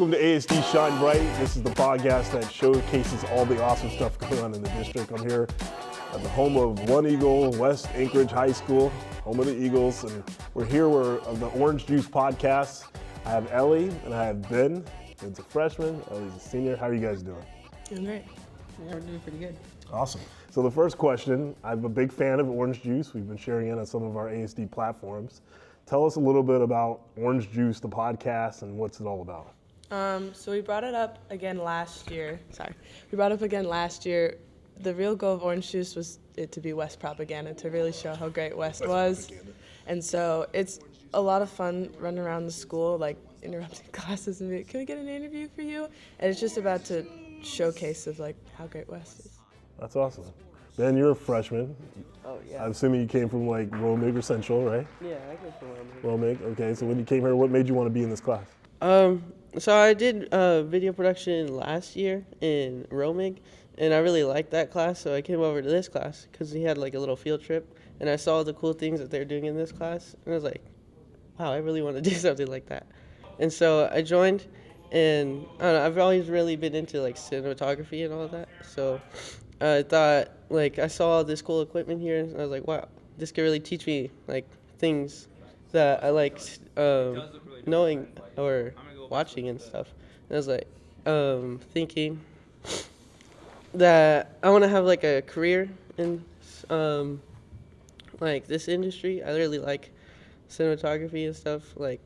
Welcome to ASD Shine Bright. This is the podcast that showcases all the awesome stuff going on in the district. I'm here at the home of One Eagle, West Anchorage High School, home of the Eagles, and we're here of the Orange Juice podcast. I have Ellie and I have Ben. Ben's a freshman, Ellie's a senior. How are you guys doing? Doing great. Yeah, we're doing pretty good. Awesome. So the first question, I'm a big fan of Orange Juice. We've been sharing it on some of our ASD platforms. Tell us a little bit about Orange Juice, the podcast, and what's it all about. So we brought it up again last year. The real goal of Orange Juice was it to be West propaganda, to really show how great West was. And so it's a lot of fun running around the school, like interrupting classes and can we get an interview for you? And it's just about to showcase of like how great West is. That's awesome. Ben, you're a freshman. Oh, yeah. I'm assuming you came from like Romig or Central, right? Yeah, I came from Romig. Okay, so when you came here, what made you want to be in this class? So I did video production last year in Romig, and I really liked that class, so I came over to this class because we had like a little field trip, and I saw the cool things that they're doing in this class, and I was like, wow, I really want to do something like that. And so I joined, and I don't know, I've always really been into like cinematography and all of that, so I thought, like, I saw all this cool equipment here, and I was like, wow, this could really teach me like things that I like knowing or watching and stuff. And I was like thinking that I want to have like a career in like this industry. I really like cinematography and stuff, like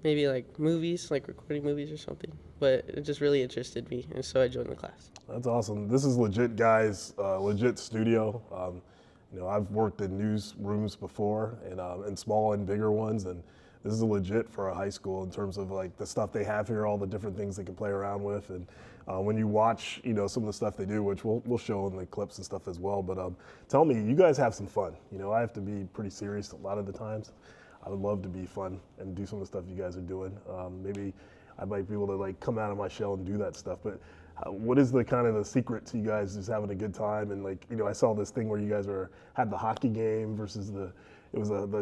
maybe like movies, like recording movies or something. But it just really interested me, and so I joined the class. That's awesome. This is legit, guys. Legit studio. I've worked in newsrooms before, and small and bigger ones, and this is legit for a high school in terms of like the stuff they have here, all the different things they can play around with, and when you watch, some of the stuff they do, which we'll show in the clips and stuff as well. But tell me, you guys have some fun. I have to be pretty serious a lot of the times. I would love to be fun and do some of the stuff you guys are doing. Maybe I might be able to like come out of my shell and do that stuff. But what is the kind of the secret to you guys just having a good time? And like, I saw this thing where you guys had the hockey game versus the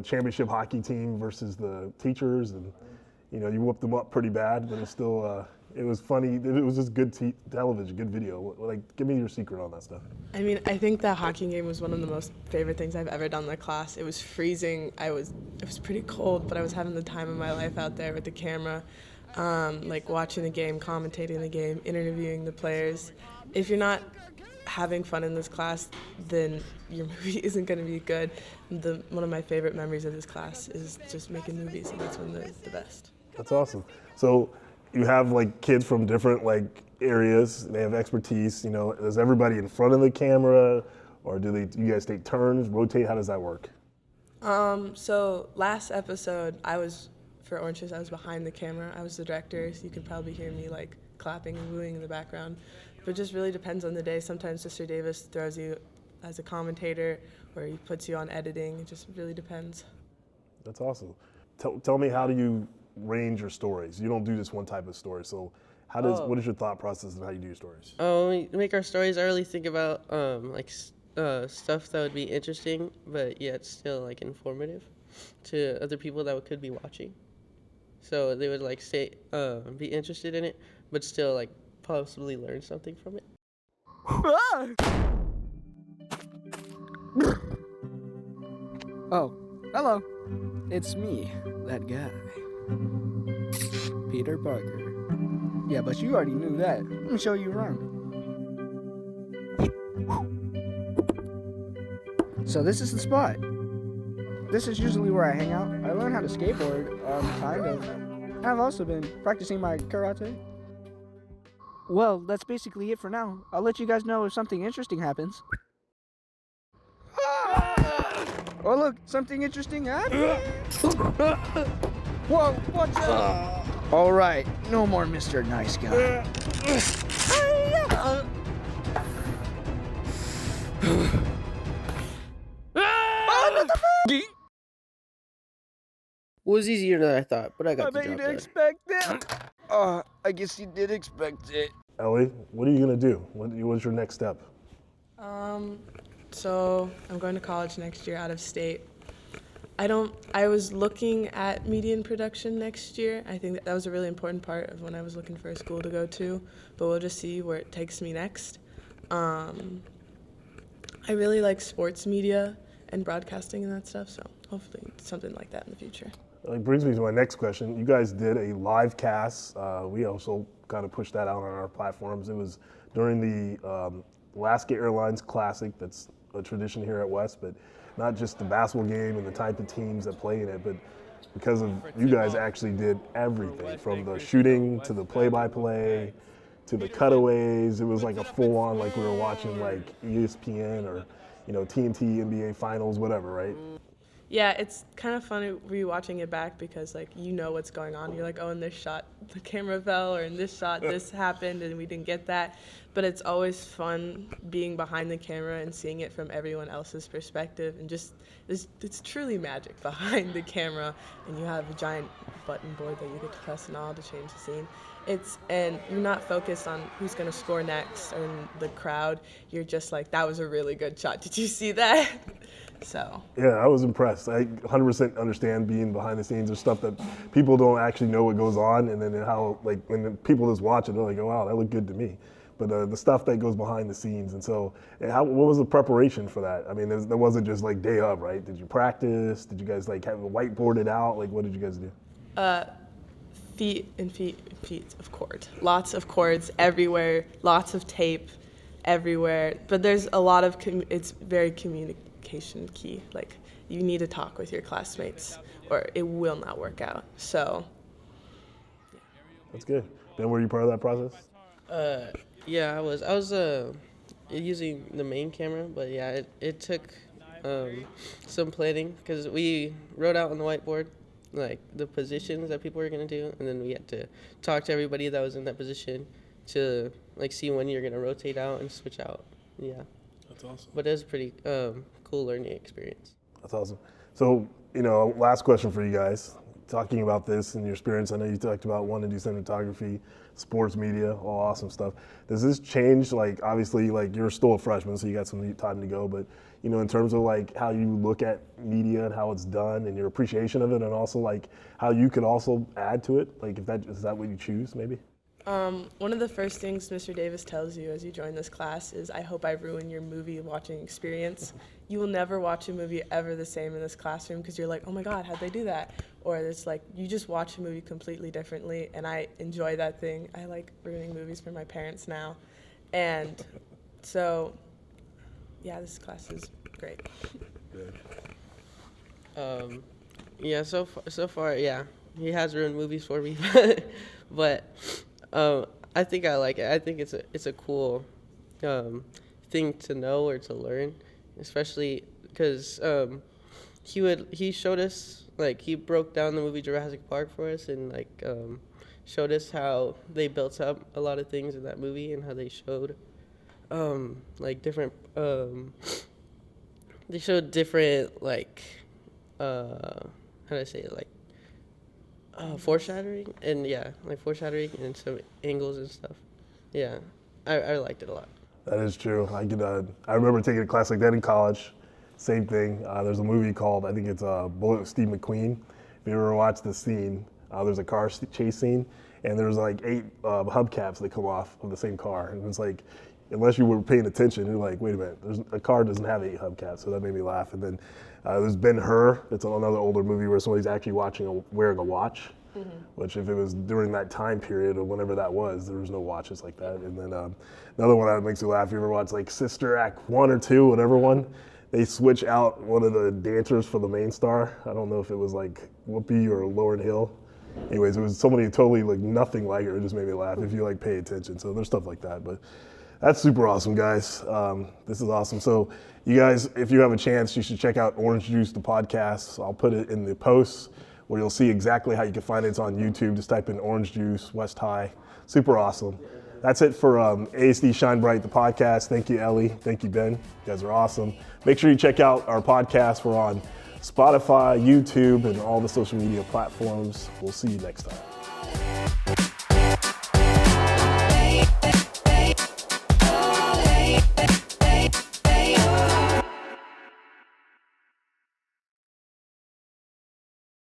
championship hockey team versus the teachers, and you whooped them up pretty bad, but it was funny. It was just good television, good video. Like, give me your secret on that stuff. I mean, I think that hockey game was one of the most favorite things I've ever done in the class. It was freezing. It was pretty cold, but I was having the time of my life out there with the camera, like watching the game, commentating the game, interviewing the players. If you're not having fun in this class, then your movie isn't going to be good. One of my favorite memories of this class is just making movies, and that's when they're the best. That's awesome. So you have like kids from different like areas. They have expertise. Is everybody in front of the camera, or do you guys take turns, rotate? How does that work? So last episode, for Orange Juice, I was behind the camera. I was the director, so you could probably hear me like clapping and wooing in the background. But it just really depends on the day. Sometimes Mr. Davis throws you as a commentator, or he puts you on editing. It just really depends. That's awesome. Tell me, how do you range your stories? You don't do just one type of story. So what is your thought process of how you do your stories? When we make our stories, I really think about stuff that would be interesting, but yet still like informative to other people that could be watching. So they would like be interested in it, but still like possibly learn something from it. Oh, hello. It's me, that guy. Peter Parker. Yeah, but you already knew that. Let me show you around. So this is the spot. This is usually where I hang out. I learned how to skateboard, kind of. I've also been practicing my karate. Well, that's basically it for now. I'll let you guys know if something interesting happens. Oh look, something interesting happened. Whoa, watch out! Alright, no more Mr. Nice Guy. What the f***? It was easier than I thought, but I got the bet you job didn't done. expect that. I guess you did expect it. Ellie, what are you gonna do? What's your next step? So I'm going to college next year out of state. I was looking at media and production next year. I think that was a really important part of when I was looking for a school to go to, but we'll just see where it takes me next. I really like sports media and broadcasting and that stuff, so hopefully something like that in the future. It brings me to my next question. You guys did a live cast. We also kind of pushed that out on our platforms. It was during the Alaska Airlines Classic. That's a tradition here at West, but not just the basketball game and the type of teams that play in it, but because of you guys actually did everything from the shooting to the play-by-play to the cutaways. It was like a full-on, like we were watching like ESPN or TNT, NBA Finals, whatever, right? Yeah, it's kind of funny rewatching it back because what's going on. You're like, oh, in this shot the camera fell, or in this shot this happened and we didn't get that. But it's always fun being behind the camera and seeing it from everyone else's perspective, and just it's truly magic behind the camera. And you have a giant button board that you get to press and all to change the scene. And you're not focused on who's gonna score next or in the crowd. You're just like, that was a really good shot. Did you see that? So. Yeah, I was impressed. I 100% understand being behind the scenes. There's stuff that people don't actually know what goes on, and then how when the people just watch it, they're like, oh, wow, that looked good to me. But the stuff that goes behind the scenes, and so what was the preparation for that? I mean, there wasn't just like day of, right? Did you practice? Did you guys have it whiteboarded out? Like, what did you guys do? Feet and feet and feet of cord. Lots of cords everywhere. Lots of tape everywhere. But there's a lot of it's very communication key. Like, you need to talk with your classmates or it will not work out. So yeah. That's good. Ben, were you part of that process? Yeah, I was using the main camera, but yeah, it took some planning because we wrote out on the whiteboard like the positions that people were gonna do, and then we had to talk to everybody that was in that position to like see when you're gonna rotate out and switch out. Yeah. That's awesome. But it was a pretty cool learning experience. That's awesome. So, last question for you guys. Talking about this and your experience, I know you talked about wanting to do cinematography, sports media, all awesome stuff. Does this change, obviously, you're still a freshman, so you got some time to go, but, in terms of, how you look at media and how it's done and your appreciation of it, and also, how you could also add to it? Is that what you choose, maybe? One of the first things Mr. Davis tells you as you join this class is, I hope I ruin your movie watching experience. You will never watch a movie ever the same in this classroom because you're like, oh my God, how'd they do that? Or it's you just watch a movie completely differently, and I enjoy that thing. I like ruining movies for my parents now. And so, yeah, this class is great. Yeah, so far, yeah, he has ruined movies for me, but I think I like it. I think it's a cool thing to know or to learn, especially because he showed us, he broke down the movie Jurassic Park for us and showed us how they built up a lot of things in that movie and how they showed different how do I say it, foreshadowing and some angles and stuff. Yeah, I liked it a lot. That is true. I remember taking a class like that in college. Same thing. There's a movie called, I think it's Bullet with Steve McQueen. If you ever watched the scene, there's a car chase scene, and there's 8 hubcaps that come off of the same car. And it's unless you were paying attention, you're like, wait a minute, a car doesn't have 8 hubcaps, so that made me laugh. And then there's Ben-Hur. It's another older movie where somebody's actually wearing a watch, which if it was during that time period or whenever that was, there was no watches like that. And then another one that makes me laugh, you ever watch Sister Act 1 or 2, whatever one? They switch out one of the dancers for the main star. I don't know if it was Whoopi or Lauryn Hill. Anyways, it was somebody totally nothing like her. It just made me laugh if you pay attention. So there's stuff like that, but that's super awesome, guys. This is awesome. So you guys, if you have a chance, you should check out Orange Juice, the podcast. I'll put it in the posts where you'll see exactly how you can find it. It's on YouTube. Just type in Orange Juice, West High. Super awesome. That's it for ASD Shine Bright, the podcast. Thank you, Ellie. Thank you, Ben. You guys are awesome. Make sure you check out our podcast. We're on Spotify, YouTube, and all the social media platforms. We'll see you next time.